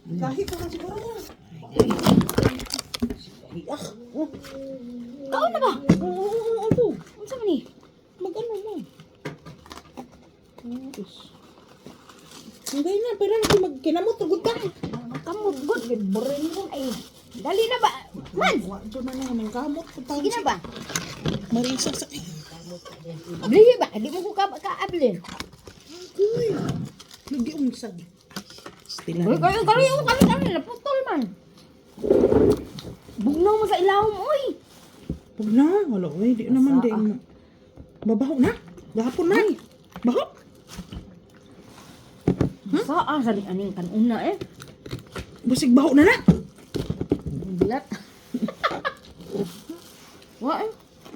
Kahit ka siguro mo. Ah, Kaon na ba? oo. Unsa man ni? Mag-ano mo? Hindi na, pero natin magkinamot, tugod ka. Kamot good. Boring mo ay. Dali na ba? Man. Ito na naman, kamot. Sige na ba? Marisa sa... Dili ba? Di mo ko kaablin. Uy, nag-iunsag. Stila Uy, kami naputol man. Bugnaw mo sa ilawom, uy. Huwag na, wala, uy, di naman din. Babaho na, gahapon na. Baho. Saan sa aning kanuna eh? Busig baho na na. Bilat. Wa eh.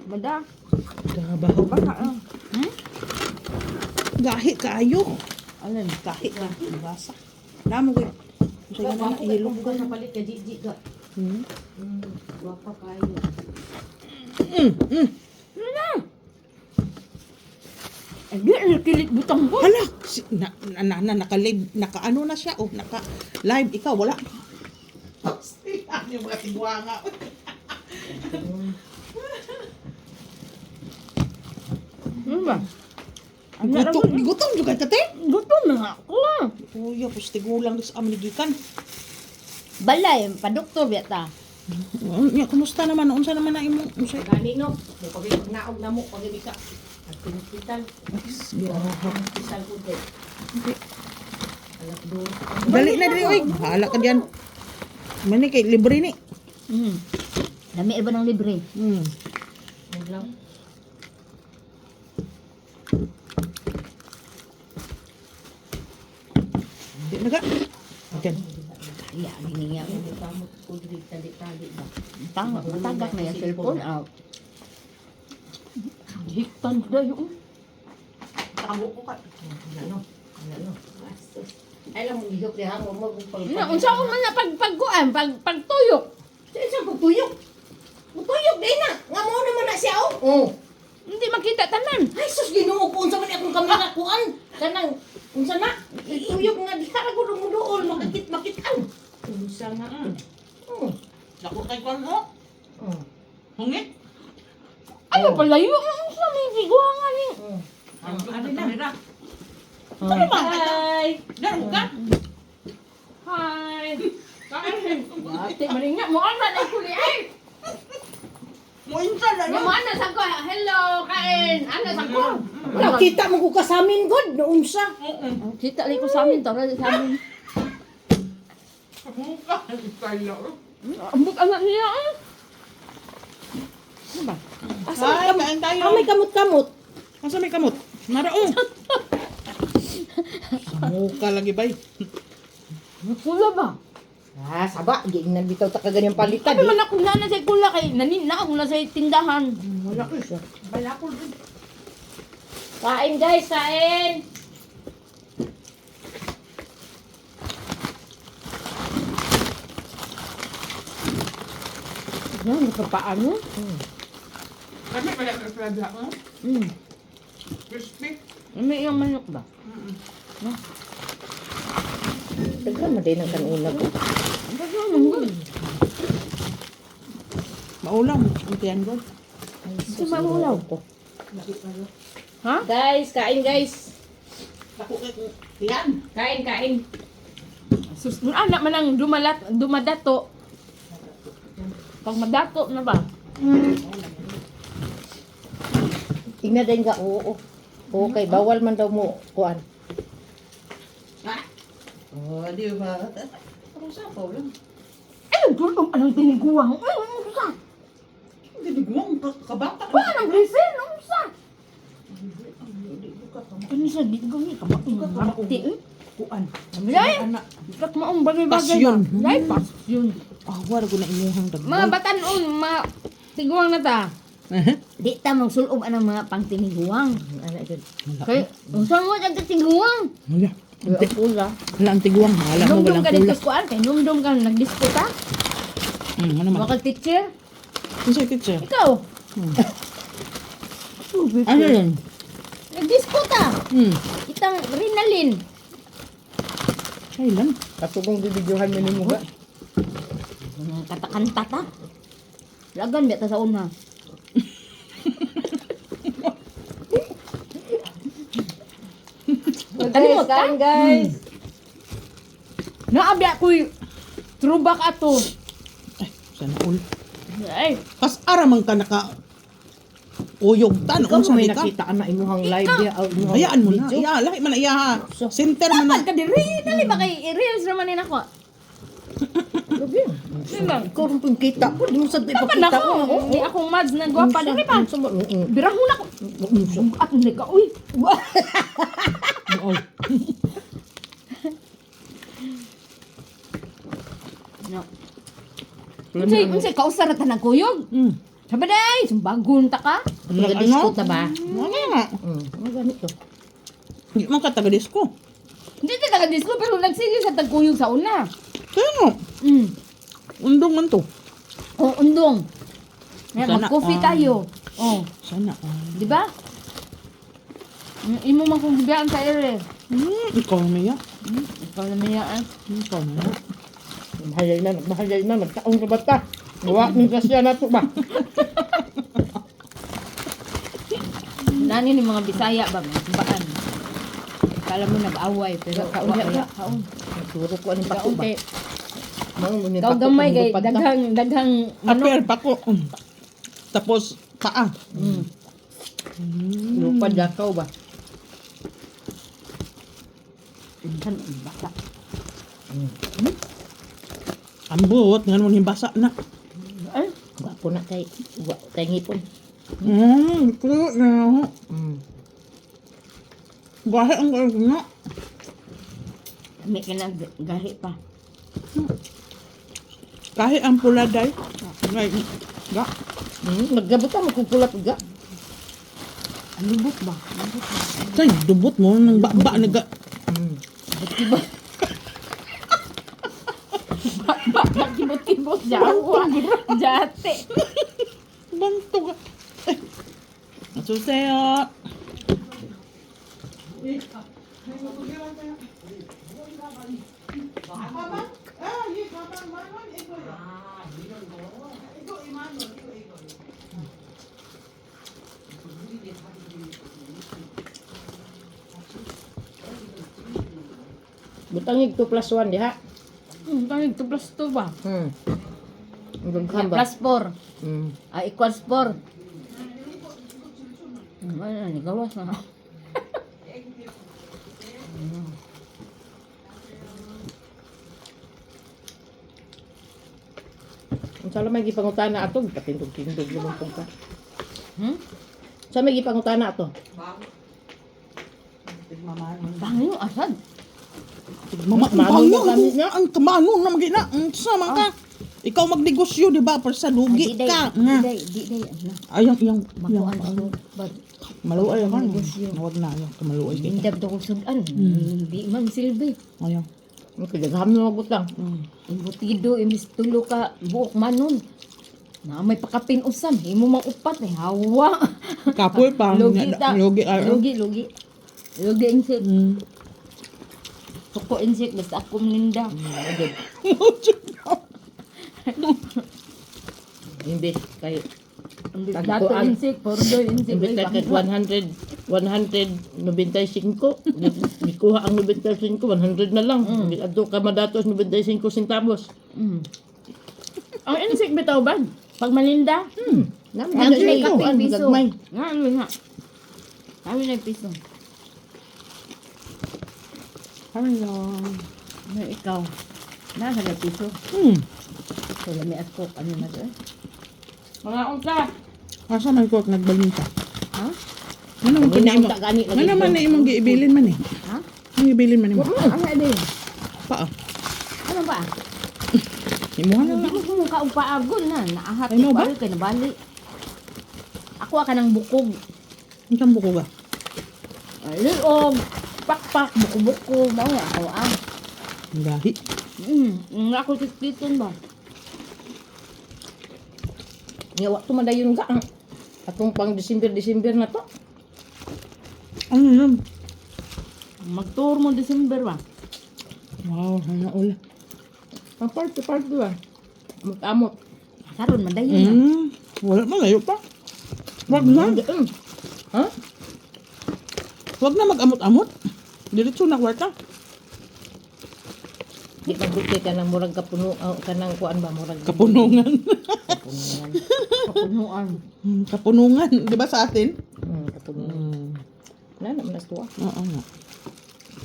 Bada. Baho. Baka ah. Gahi kaayo. Alin? Gahi ka, basa. Namo ko. Saya na ilog ka. Palit ka jiji ka. Wapa kayo. Ano na? Eh, di nakilit butang ko. Hala, naka-live, naka-ano na siya, oh, naka-live, ikaw, wala. Ano yung mga tigwanga? Ano ba? Ano Gutom juga tate? Gutom na ako. Kuya, pustigulang sa aminigikan. Balay, pa-doktor biyata. Ya, kumusta naman? Unsa naman na imo? Unsa? Gani no. Pag naog na mo pag ka. At pinipital. Pital ko din. Alak do. Dali na dali, oy. Bahala ka diyan. Mani kay libre ni. Dami iba ng libre. Huwag lang. Di na ka. Diyan. Iya, ini niya. Hindi ka mo ko dili tali-tali ba. Matagak na yung cellphone out. Hiktan ko na yun. Tabo ko ka. Ano? Ano? Ay lang mo gihok diha mo pag. Unsa ko man na pagkuan, pagtuyok. Sa pagtuyok. Pagtuyok din na. Nga mo naman na siya oh. Hindi makita tanan. Ay sus Ginoo ko unsa man akong kamera kuan. Kanang unsa na? Ituyok nga diha ra gud mo dool makitan. Unsa nga. Dako kay kon mo. Hungit. Ano palayo? Unsa may biguangan ni? Ano na kamera? Ano ba? Hi. Daro ka. Hi. Kain. Ate maninga mo ana na kuli ay. Mo insa na Mo ana sa ko. Hello, kain. Ana sa ko. Nakita mo ko ka sa amin god no unsa. Kita li ko sa amin tara sa amin. Ambot anak niya ah. Ano ba? Ay, kain tayo. May kamot-kamot. Asa may kamot? Naraong. Muka lagi bay. Pula ba? Ah, saba, gignan bitaw ta ka ganyang palitan. Ano man ako na sa kula kay nanina ako na sa tindahan. Wala ko siya. Bala ko. Kain guys, kain. Yan, nakapaano? Kami pala kaslada mo. Crispy. May iyang manok ba? Daghan man din ang kanuna ko. Maulam. Ang tiyan ko. Ito maulaw ko. Ha? Guys, kain guys. Dako kay tiyan. Kain, kain. Sus, anak man ang dumadato. Pag madato na ba? Tingnan din ka, oo. Okay, bawal man daw mo kuan. Oh, di ba? Ano sa lang? Ano gulong? Anong tiniguang? Ano sa? Hindi mo kabata. Ba, anong grisin? Ano sa? Ano sa? Di ko ni kabakti eh. Kuan. Amilay? Anak. Ikat mo ang bagay-bagay ba? Pasyon. Lay, pasyon. War ko na imuhang dagdag. Mga batanon, mga tiguang na ta. Di ta mong sulob anang mga pangtiniguang. Ana gud. Kay, unsa mo ang tiguang? Wala. Wala pula. Wala ang tiguang. Wala mo Numdum walang ka pula. dito kuan, kay numdum ka nagdisco ta? Ano man? Mga teacher? Ano sa teacher? Ikaw? Ano yun? Nagdisco ta? Itang Rinalin. Kailan? Katugong bibidyohan mo ni mo ba? Katakanta ta. Lagan biya ta sa una. Guys, kain guys. Naabi ako'y throwback ato. Ay, sana all. Ay, Pas aramang ka naka uyog tan Ikaw unsa may di ka? nakita na imuhang live dia. Imuhang Hayaan mo na. video. Iya, lahi man na iya. ha. Center man dapat na. ka diri. Dali ba kay reels naman ni nako. Grabe. Ikaw rin pong kita ko. Di mo sa Dapat ipakita nako. ko. Di akong mads na gwapa dali pa. Birahon ako. At hindi ka. Uy. Oh. No. Unsay kausara ta nagkuyog? Mm. Sabi day, sumbagon ta ka. Mga-disco ta ba? Ano nga? Mga ganito. Hindi man ka taga-disco. Hindi ta taga-disco pero nagsigil sa tagkuyog sa una. Kaya nga. Undong man to. O, undong. Sana, Mag-coffee tayo. Oh, Sana. di ba? Imo man kung gibiyaan sa ere. Ikaw na ya. Ikaw na miya eh. Ikaw na ya. Nagmahalay na. Nagtaong ka ba ta? Gawa ng kasya na to ba? Nani ni mga Bisaya ba? Baan. Kala mo nag-away pero Kaon wala niya ka. kaon. Nagturo ko anong pako Kaon ba? kay Kau gamay kay daghang manok. Aper pa ko. Tapos paa. Lupad dakaw ba? Kan baka. Ambot ngan mo himbasa na. Ay, Gwapo na kay ngipon. Kulo na. Gahe ang gahe na. may kinag gahi pa. Kahit ang pula day. Ngay. Ga. Naggabot ka magkukulat ga. Alubot ba? Tay, dubot mo nang baba naga. Kibot-kibot jawa. Jate. Bantog. Susayo. Butangig 2 plus 1 diha. Tangig 2 plus 2 ba? Ang daghan ba? Plus 4. Equals 4. Ano ni gawas na. Ang sala may gipangutana ato, patindog-tindog naman pong ka. Sa may gipangutana ato? Bangyo asad. Mama, Mano bangyo kami nga. ang kamano na magina. Sama ka. Ikaw magnegosyo, di ba? Para sa lugi ka. Nga. Di day. Ayang, yung, Makuan ko. maluay ka. Nawag na, yung kamaluay ka. Indab to kong sudan. Hindi man silbi. Ayang. Ang kidaghan mo magutang. Imbutido, imbis tulo ka buok manon. Na may pakapin usam. Imo mang upat eh. Hawa. Kapoy pa. Lugi ta. Lugi. Lugi. Lugi insik. Suko insik. Basta ako meninda. Imbes kay Dato insik. Pordo insik. imbes kay 195 gikuha ang 95 100 na lang. Adto ka madatos 95 centavos. Ang insik bitaw ba? Pag maninda. Nami Ang na may siya kaping ang piso. gagmay. Nga, ano nga. Kami na piso. Hello. Ano ikaw? Nasa na piso. So, lami at cook. Ano na to? Mga unta. Asa man ko nagbalinta. Ha? Ano man ko na imo? Gani lagi. Ano man na imong giibilin man eh? Ha? Ang giibilin man imo? Ano din? Pa. Ano ba? Imuha na Hindi lang. mo kung kaumpaagon na. Naahat. Ay, no ba? Balik ka na balik. Ako ka ng bukog. Ang sambo ko ba? Liog. Pakpak. Buko-buko. Mao nga ako ang. Ang gahi. Nga ako tititon ba? Yawa to madayon ka. Atong pang December na to. Ano yun? Mag-tour mo December ba? Wow, sana all. Ang party ba? Amot-amot. Karon man dayon na. Wala malayo pa. Wag na. Ha? Wag na mag-amot-amot. Diretso na kwarta. Di magbuti ka ng murag kapuno, kanang kuan ba murag Kapunungan. kapunuan. Kapunuan. Kapunungan. Di ba sa atin? Kapunuan. Na naman nas tuwa. Oo nga.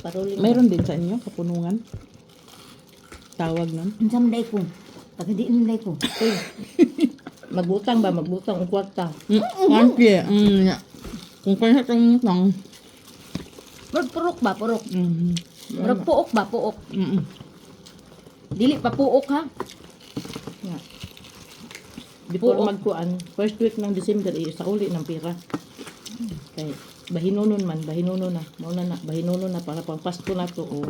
Paroli. Mayroon din sa inyo, kapunungan. Tawag nun. Unsa man day ko? Pag di man day ko. Magbutang ba magbutang og kwarta. Kasi, kung kaya itong utang. Purok ba purok? Murag puok ba puok? Dili pa puok ha. Nga. Before Puok. magkuan, first week ng December sa uli ng pira. Kay bahinunon man, bahinunon na. Mao na bahinunon na para pang Pasko na to o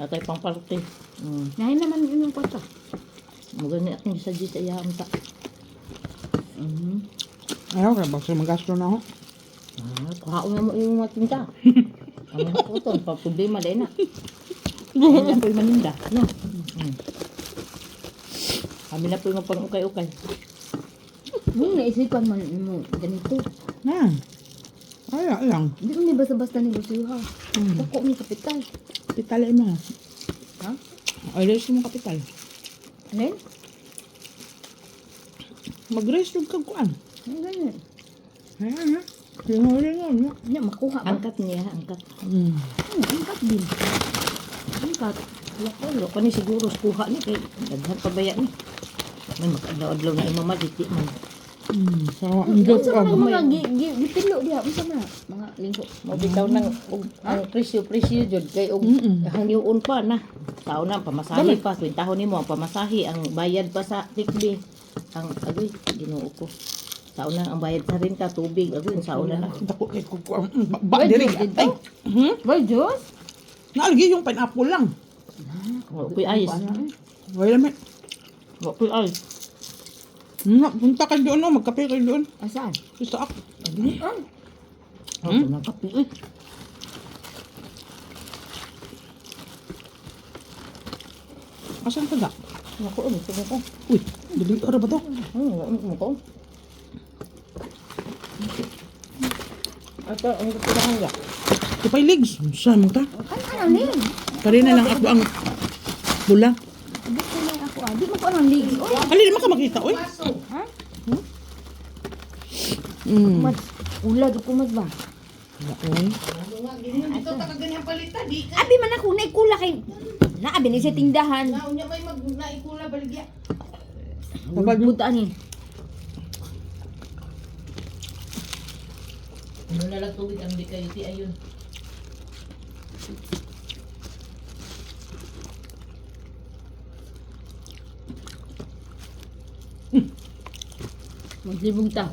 natay pang party. Ngayon naman yung kwarta. Mo gani akong gisuggest sa iya unta. Ayaw, kaya basta magasto na ako. Kuhaon na mo yung mga tinta. Ang ako to, pa problema din na. Kaya na po yung maninda. No? Kami na po yung pang-ukay-ukay. Naisipan man mo ganito. Ayaw lang. Hindi mo ni basta-basta negosyo ha. Pako ni kapital. Kapital ay mga. Ha? Ay-raise mo kapital. Ano? Mag-raise yung kagkuan. Ano ganyan? Ayan, ha? Lingaw-lingaw. Ano, makuha ba? Angkat niya, angkat. Angkat din. Angkat. Wala pa ni siguro kuha ni kay daghan pabaya ni. May makadlaw-adlaw na imama diti man. So, ang Diyos Unsa ka. man mga gipilo diha, unsa man mga linggo. Mo bitaw nang ang presyo jud kay og hangyoon pa na. Sao na pamasahe pa, kwentahon nimo ang pamasahe, ang bayad pa sa tikbi. Ang agoy Ginoo ko. Sao na ang bayad sa renta, tubig, agoy sao na na. Dako kay kagkuan. Ba, diri. Ay, Boy, Diyos. naalgi yung pineapple lang. Wa koy ayos. Wala may. Wa koy ayos. Punta ka doon, no? Magkape kayo doon. Asan? Gusto ako. Ang kapi eh. Asan ka ga? Ako ano sa ko. Uy, dali ara ba to? Ano ko? Ito ang gusto na hangga. Tipay legs. Saan mo ta? Ano ni? Karina lang ako ang bula. Gusto lang ako ah. Di mo ko anong ligi. Oy, Ali, di ka makita, oy. ha? Mm. Mad. Ulag ko mad ba? Oy. Ito ta ganyan palita di ka. Abi man ako naikula kay naabi ni sa tindahan. Naunya may naikula baligya. Buta ni. Ano na lang tubig ang di kayo ti ayun. Maglibog ta.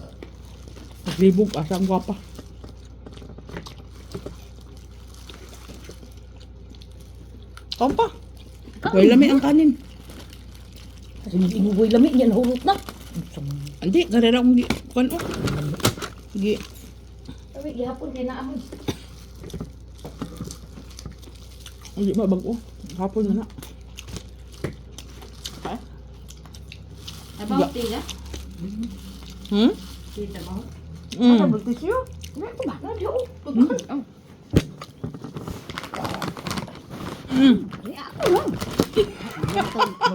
Naglibog, asa ang gwapa. Kaon pa. Wala lami ang kanin. Kasi mag-inuboy lami yan hulot na. Hindi, karera akong kuan o. Sige. Sabi gihapon kay naamoy. Hindi ba bago? Hapon na na. Abaw tiga. Kita mo. Ano ba siyo? Ano ko ba? Radio. Ay, ako lang.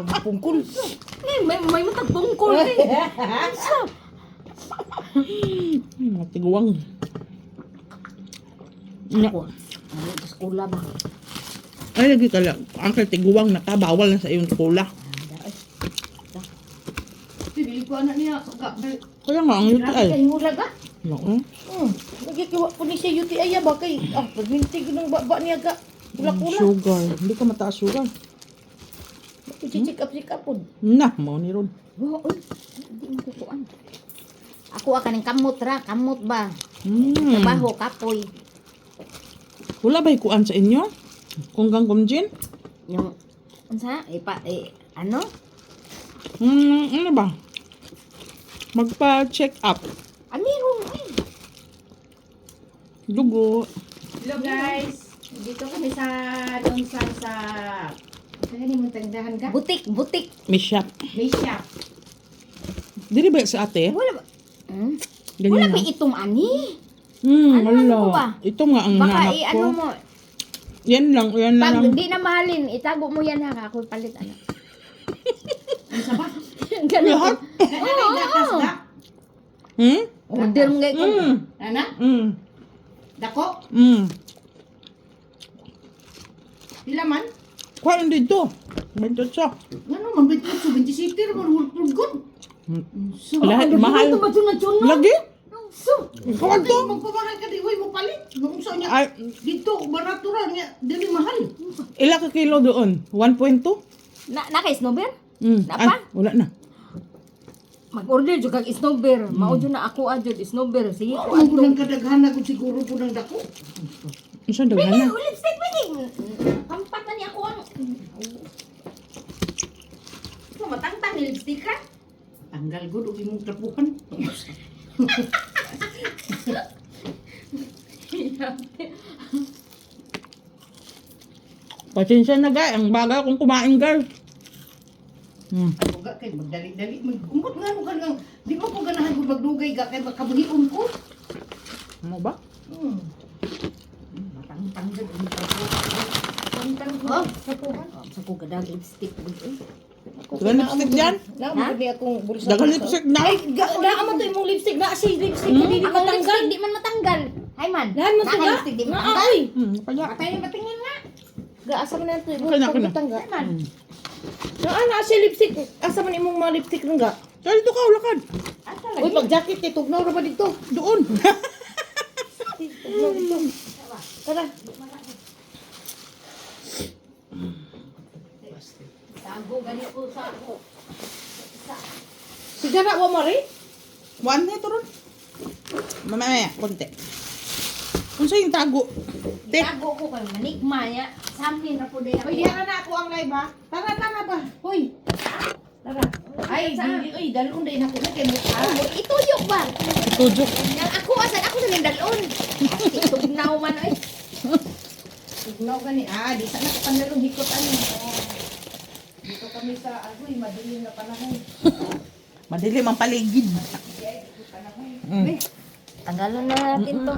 Magpungkol. May matagpungkol eh. Isa. Matiguang. Ako. Ano sa skula ba? Ay, lagi ka lang. Ang tiguang nakabawal na sa iyong kula. Bibili ko anak niya. Kaya nga, ang UTI. Kay mura ka. Oo. Nagkikiwa po ni siya UTI ba kay pagmintig ng baba niya ka. Kula-kula. Sugar. Hindi ka mataas sugar. Check up po. Na, mau ni Ron. Oo. Hindi mo kukuan. Ako akan ng kamot ra. Kamot ba? Trabaho, kapoy. Wala ba ikuan sa inyo? Kung gang kumjin? Yung, unsa? Ano? Ano ba? Magpa-check up. Meron eh. Dugo. Hello guys. Dito kami sa doon sa Kaya ni mo tagdahan ka. Butik, butik. May shop. May shop. Dili ba sa ate? Wala ba? Hmm? Ganyan Wala na. ba itong ani? Hmm, Ano wala. ko ba? Ito nga ang Baka hanap ko. i-ano mo. Yan lang. Pag hindi na mahalin, itago mo yan ha. Ako palit ano. Ano sa ba? Ganun. Lahat? Kaya gatas da. Hmm? Order mo ngayon. Mm. Ana? Mm. Dako? Mm. Pila man? Kuha dito. Bento siya. Ano man 28 27 man hulpulgon. So, Lahat mahal. Lagi? So, Kawag to. magpamahal ka di way mo palit. Nung sa niya Ay, dito barato ra niya dili mahal. ila ka kilo doon? 1.2? Na kay snowbear? Mm. Napa? Ay, wala na. Mag-order jud kag snowbear. Mao jud na ako adjud snowbear. Sige ko Ang adto. punang kadaghan na gud siguro po ng dako. Isa daghan na. Lipstick ba ni? Kampat na ni ako ang... Ano, matangtang ni lipstick ka? Tanggal gud og imong tapuhan. Pasensya na guys. Ang baga akong kumain guys. Hmm. Ako ga kay magdali-dali magumot nga no kanang di mo ko ganahan gud magdugay ga kay makabuhion ko. Ano ba? Matangtang gud ang tapuhan. Tangtang gud Oh. tapuhan. Sa ko gadag lipstick gud eh. Dagan lipstick dyan? Na mo gud akong bulsa. Dagan lipstick na. Naa to imong lipstick na si lipstick Hmm? di Ako lipstick di man matanggal. Hay man. Lahan mo Naka siya. lipstick di man Na matanggal. ay. Kaya. Patay ni patingin nga. Gaasa man nato Okay na, okay na. Hay man. Na si lipstick. Asa man imong mga lipstick nga? Kaya dito ka, ulakad. Asa Uy, lagi? pag jacket kay tugnaw ra ba dito? Doon. Tugnaw dito. Tara. Tago gani ko sa ako. Sigara wa mo rin? One na ito ron. Mamaya, konti. Kung sa'yo yung tago. Te. Tago ko kay manikma ya. Samin ra po day. Uy, diyan na ako ang live ha. Tara ba? Uy. Tara. Ay, Saan? dili, uy, dalon din ako na kay mo. Ituyok ba? Tujuk. Yang ako asan ako sa dalon. Tugnaw man ay. Tugnaw gani. Ah, di sana ka pandalong hikot ani. Dito kami sa agoy, madilim na panahon. Madilim ang paligid. Tanggalan na natin to.